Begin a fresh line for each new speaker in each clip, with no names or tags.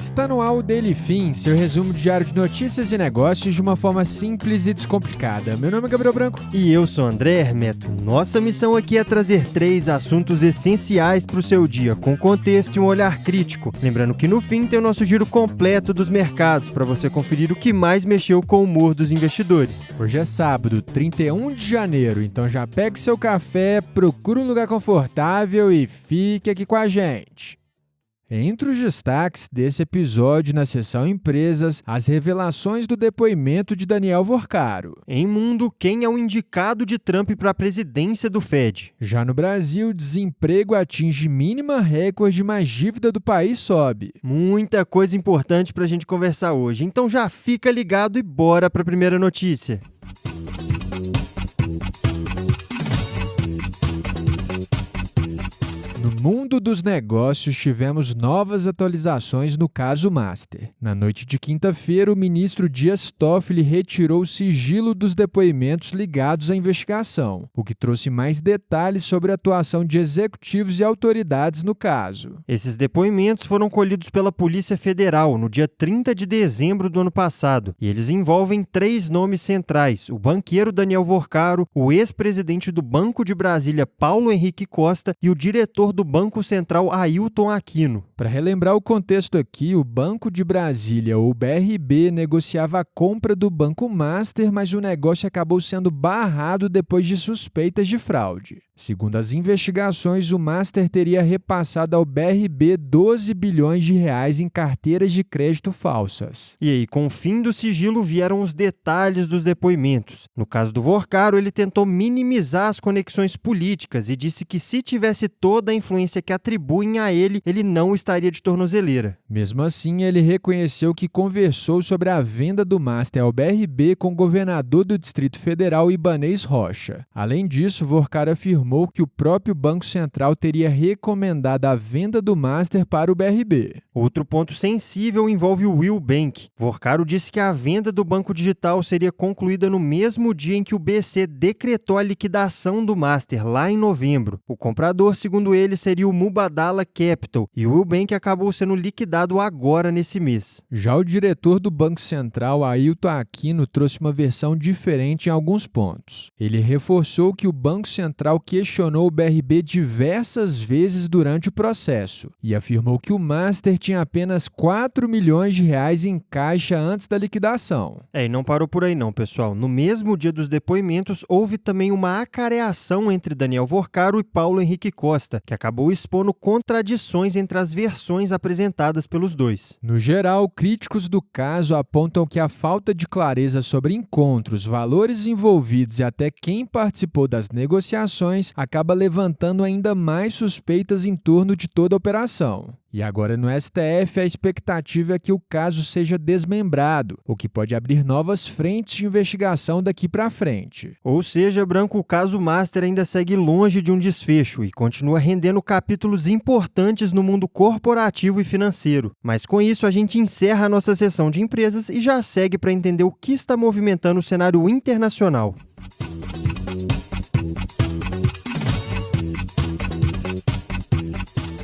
Está no ar o Daily Fin, seu resumo diário de notícias e negócios de uma forma simples e descomplicada. Meu nome é Gabriel Branco.
E eu sou André Hermeto. Nossa missão aqui é trazer 3 assuntos essenciais para o seu dia, com contexto e um olhar crítico. Lembrando que no fim tem o nosso giro completo dos mercados, para você conferir o que mais mexeu com o humor dos investidores.
Hoje é sábado, 31 de janeiro, então já pegue seu café, procure um lugar confortável e fique aqui com a gente. Entre os destaques desse episódio na seção Empresas, as revelações do depoimento de Daniel Vorcaro.
Em mundo, quem é o indicado de Trump para a presidência do Fed?
Já no Brasil, desemprego atinge mínima recorde, mas dívida do país sobe.
Muita coisa importante para a gente conversar hoje, então já fica ligado e bora para a primeira notícia.
No mundo dos negócios, tivemos novas atualizações no caso Master. Na noite de quinta-feira, o ministro Dias Toffoli retirou o sigilo dos depoimentos ligados à investigação, o que trouxe mais detalhes sobre a atuação de executivos e autoridades no caso.
Esses depoimentos foram colhidos pela Polícia Federal no dia 30 de dezembro do ano passado, e eles envolvem 3 nomes centrais: o banqueiro Daniel Vorcaro, o ex-presidente do Banco de Brasília, Paulo Henrique Costa, e o diretor do Banco Central, Ailton Aquino.
Para relembrar o contexto aqui, o Banco de Brasília, ou BRB, negociava a compra do Banco Master, mas o negócio acabou sendo barrado depois de suspeitas de fraude. Segundo as investigações, o Master teria repassado ao BRB 12 bilhões de reais em carteiras de crédito falsas.
E aí, com o fim do sigilo, vieram os detalhes dos depoimentos. No caso do Vorcaro, ele tentou minimizar as conexões políticas e disse que se tivesse toda a influência que atribuem a ele, ele não estaria de tornozeleira.
Mesmo assim, ele reconheceu que conversou sobre a venda do Master ao BRB com o governador do Distrito Federal, Ibanez Rocha. Além disso, Vorcaro afirmou que o próprio Banco Central teria recomendado a venda do Master para o BRB.
Outro ponto sensível envolve o Will Bank. Vorcaro disse que a venda do banco digital seria concluída no mesmo dia em que o BC decretou a liquidação do Master, lá em novembro. O comprador, segundo ele, seria o Mubadala Capital, e o Will Bank acabou sendo liquidado agora nesse mês.
Já o diretor do Banco Central, Ailton Aquino, trouxe uma versão diferente em alguns pontos. Ele reforçou que o Banco Central questionou o BRB diversas vezes durante o processo e afirmou que o Master tinha apenas 4 milhões de reais em caixa antes da liquidação.
E não parou por aí não, pessoal. No mesmo dia dos depoimentos, houve também uma acareação entre Daniel Vorcaro e Paulo Henrique Costa, que acabou expondo contradições entre as versões apresentadas pelos dois.
No geral, críticos do caso apontam que a falta de clareza sobre encontros, valores envolvidos e até quem participou das negociações acaba levantando ainda mais suspeitas em torno de toda a operação. E agora no STF a expectativa é que o caso seja desmembrado, o que pode abrir novas frentes de investigação daqui para frente.
Ou seja, Branco, o caso Master ainda segue longe de um desfecho e continua rendendo capítulos importantes no mundo corporativo e financeiro. Mas com isso a gente encerra a nossa sessão de empresas e já segue para entender o que está movimentando o cenário internacional.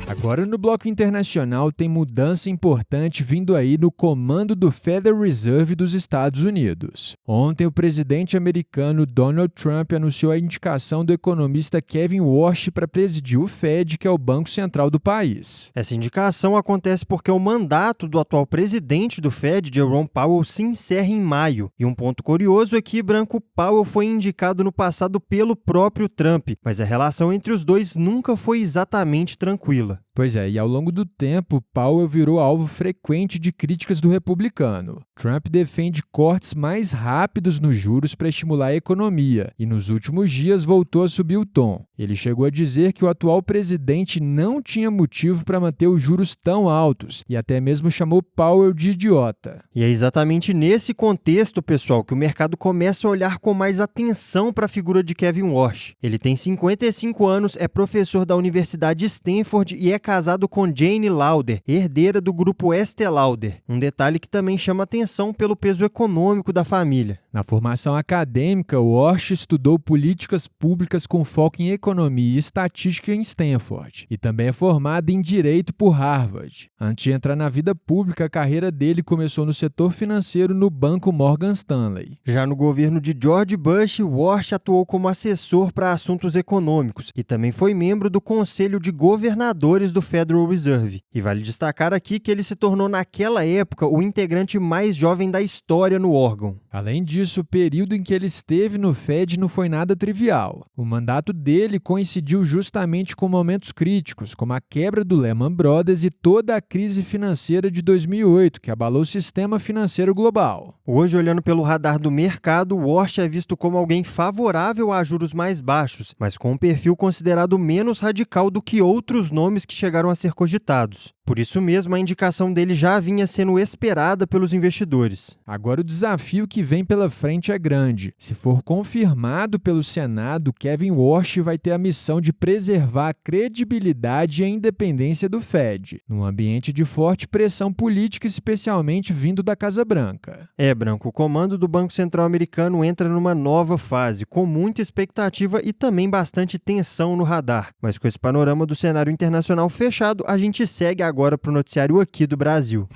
Agora no bloco internacional tem mudança importante vindo aí no comando do Federal Reserve dos Estados Unidos. Ontem o presidente americano Donald Trump anunciou a indicação do economista Kevin Warsh para presidir o Fed, que é o banco central do país.
Essa indicação acontece porque o mandato do atual presidente do Fed, Jerome Powell, se encerra em maio. E um ponto curioso é que Branco Powell foi indicado no passado pelo próprio Trump, mas a relação entre os dois nunca foi exatamente tranquila.
Pois é, e ao longo do tempo, Powell virou alvo frequente de críticas do republicano. Trump defende cortes mais rápidos nos juros para estimular a economia e nos últimos dias voltou a subir o tom. Ele chegou a dizer que o atual presidente não tinha motivo para manter os juros tão altos e até mesmo chamou Powell de idiota.
E é exatamente nesse contexto, pessoal, que o mercado começa a olhar com mais atenção para a figura de Kevin Warsh. Ele tem 55 anos, é professor da Universidade Stanford e é casado com Jane Lauder, herdeira do grupo Estée Lauder. Um detalhe que também chama atenção pelo peso econômico da família.
Na formação acadêmica, Warsh estudou políticas públicas com foco em economia Economia e Estatística em Stanford e também é formado em Direito por Harvard. Antes de entrar na vida pública, a carreira dele começou no setor financeiro no banco Morgan Stanley.
Já no governo de George Bush, Walsh atuou como assessor para assuntos econômicos e também foi membro do Conselho de Governadores do Federal Reserve. E vale destacar aqui que ele se tornou naquela época o integrante mais jovem da história no órgão.
Além disso, o período em que ele esteve no Fed não foi nada trivial. O mandato dele coincidiu justamente com momentos críticos, como a quebra do Lehman Brothers e toda a crise financeira de 2008, que abalou o sistema financeiro global.
Hoje, olhando pelo radar do mercado, Walsh é visto como alguém favorável a juros mais baixos, mas com um perfil considerado menos radical do que outros nomes que chegaram a ser cogitados. Por isso mesmo, a indicação dele já vinha sendo esperada pelos investidores.
Agora o desafio que vem pela frente é grande. Se for confirmado pelo Senado, Kevin Walsh vai ter a missão de preservar a credibilidade e a independência do Fed, num ambiente de forte pressão política, especialmente vindo da Casa Branca.
Branco, o comando do Banco Central americano entra numa nova fase, com muita expectativa e também bastante tensão no radar. Mas com esse panorama do cenário internacional fechado, a gente segue agora para o noticiário aqui do Brasil.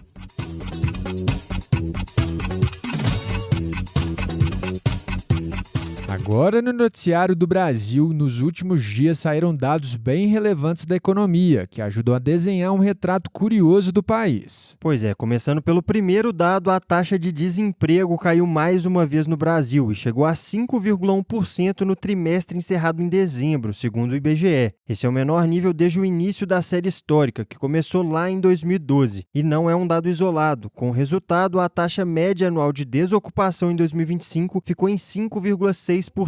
Agora no noticiário do Brasil, nos últimos dias saíram dados bem relevantes da economia, que ajudam a desenhar um retrato curioso do país.
Pois é, começando pelo primeiro dado, a taxa de desemprego caiu mais uma vez no Brasil e chegou a 5,1% no trimestre encerrado em dezembro, segundo o IBGE. Esse é o menor nível desde o início da série histórica, que começou lá em 2012. E não é um dado isolado. Com o resultado, a taxa média anual de desocupação em 2025 ficou em 5,6%,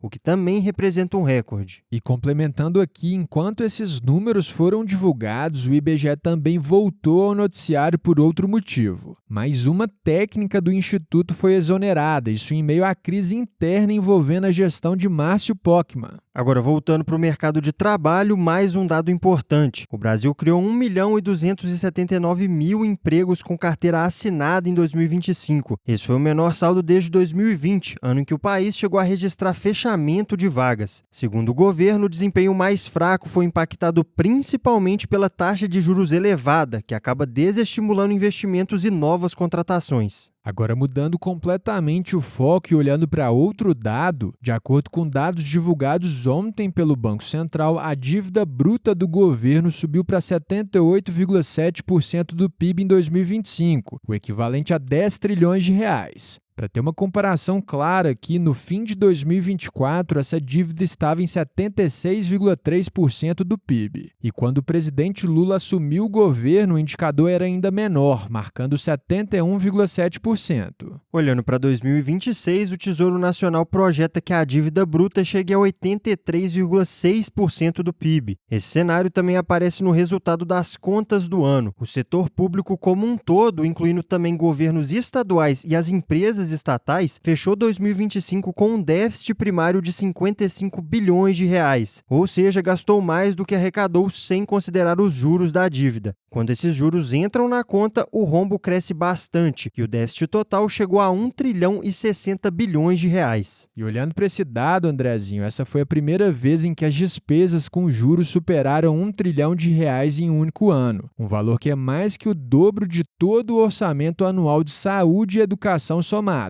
o que também representa um recorde.
E complementando aqui, enquanto esses números foram divulgados, o IBGE também voltou ao noticiário por outro motivo. Mais uma técnica do Instituto foi exonerada, isso em meio à crise interna envolvendo a gestão de Márcio Pockmann.
Agora, voltando para o mercado de trabalho, mais um dado importante. O Brasil criou 1.279.000 empregos com carteira assinada em 2025. Esse foi o menor saldo desde 2020, ano em que o país chegou a registrar fechamento de vagas. Segundo o governo, o desempenho mais fraco foi impactado principalmente pela taxa de juros elevada, que acaba desestimulando investimentos e novas contratações.
Agora, mudando completamente o foco e olhando para outro dado, de acordo com dados divulgados ontem pelo Banco Central, a dívida bruta do governo subiu para 78,7% do PIB em 2025, o equivalente a 10 trilhões de reais. Para ter uma comparação clara aqui, no fim de 2024, essa dívida estava em 76,3% do PIB. E quando o presidente Lula assumiu o governo, o indicador era ainda menor, marcando 71,7%.
Olhando para 2026, o Tesouro Nacional projeta que a dívida bruta chegue a 83,6% do PIB. Esse cenário também aparece no resultado das contas do ano. O setor público como um todo, incluindo também governos estaduais e as empresas estatais, fechou 2025 com um déficit primário de 55 bilhões de reais, ou seja, gastou mais do que arrecadou sem considerar os juros da dívida. Quando esses juros entram na conta, o rombo cresce bastante e o déficit total chegou a 1 trilhão e 60 bilhões de reais.
E olhando para esse dado, Andrezinho, essa foi a primeira vez em que as despesas com juros superaram 1 trilhão de reais em um único ano, um valor que é mais que o dobro de todo o orçamento anual de saúde e educação somados.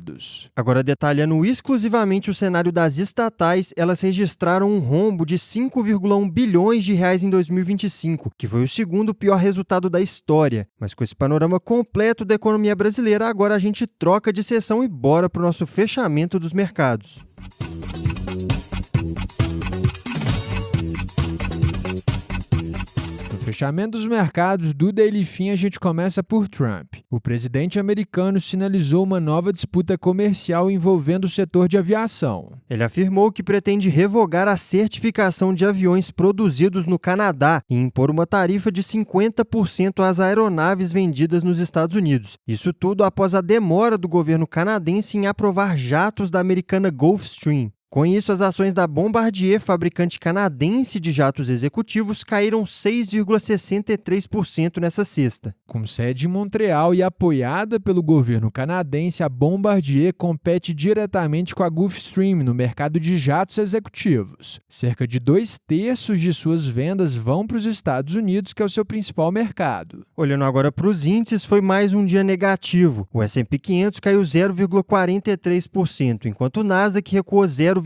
Agora, detalhando exclusivamente o cenário das estatais, elas registraram um rombo de 5,1 bilhões de reais em 2025, que foi o segundo pior resultado da história. Mas com esse panorama completo da economia brasileira, agora a gente troca de sessão e bora para o nosso fechamento dos mercados.
No fechamento dos mercados do Daily Fin, a gente começa por Trump. O presidente americano sinalizou uma nova disputa comercial envolvendo o setor de aviação.
Ele afirmou que pretende revogar a certificação de aviões produzidos no Canadá e impor uma tarifa de 50% às aeronaves vendidas nos Estados Unidos. Isso tudo após a demora do governo canadense em aprovar jatos da americana Gulfstream. Com isso, as ações da Bombardier, fabricante canadense de jatos executivos, caíram 6,63% nessa sexta.
Com sede em Montreal e apoiada pelo governo canadense, a Bombardier compete diretamente com a Gulfstream no mercado de jatos executivos. Cerca de 2/3 de suas vendas vão para os Estados Unidos, que é o seu principal mercado.
Olhando agora para os índices, foi mais um dia negativo. O S&P 500 caiu 0,43%, enquanto o Nasdaq recuou 0,94%.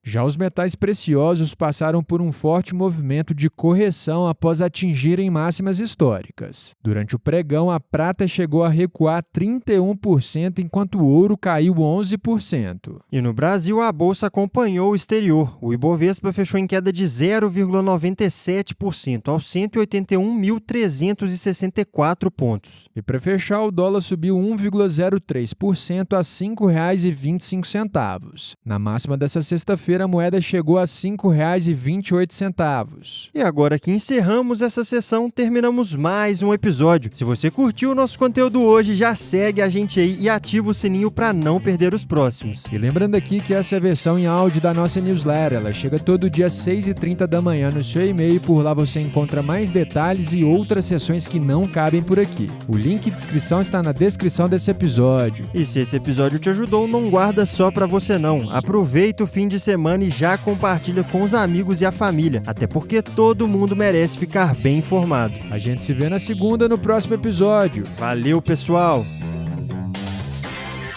Já os metais preciosos passaram por um forte movimento de correção após atingirem máximas históricas. Durante o pregão, a prata chegou a recuar 31%, enquanto o ouro caiu 11%.
E no Brasil, a bolsa acompanhou o exterior. O Ibovespa fechou em queda de 0,97%, aos 181.364 pontos.
E para fechar, o dólar subiu 1,03% a R$ 5,25. Na máxima dessa sexta-feira, a moeda chegou a R$ 5,28.
E agora que encerramos essa sessão, terminamos mais um episódio. Se você curtiu o nosso conteúdo hoje, já segue a gente aí e ativa o sininho para não perder os próximos.
E lembrando aqui que essa é a versão em áudio da nossa newsletter. Ela chega todo dia às 6h30 da manhã no seu e-mail. Por lá você encontra mais detalhes e outras sessões que não cabem por aqui. O link de inscrição está na descrição desse episódio.
E se esse episódio te ajudou, não guarda só para você não. Aproveita o fim de semana e já compartilha com os amigos e a família, até porque todo mundo merece ficar bem informado.
A gente se vê na segunda no próximo episódio.
Valeu, pessoal!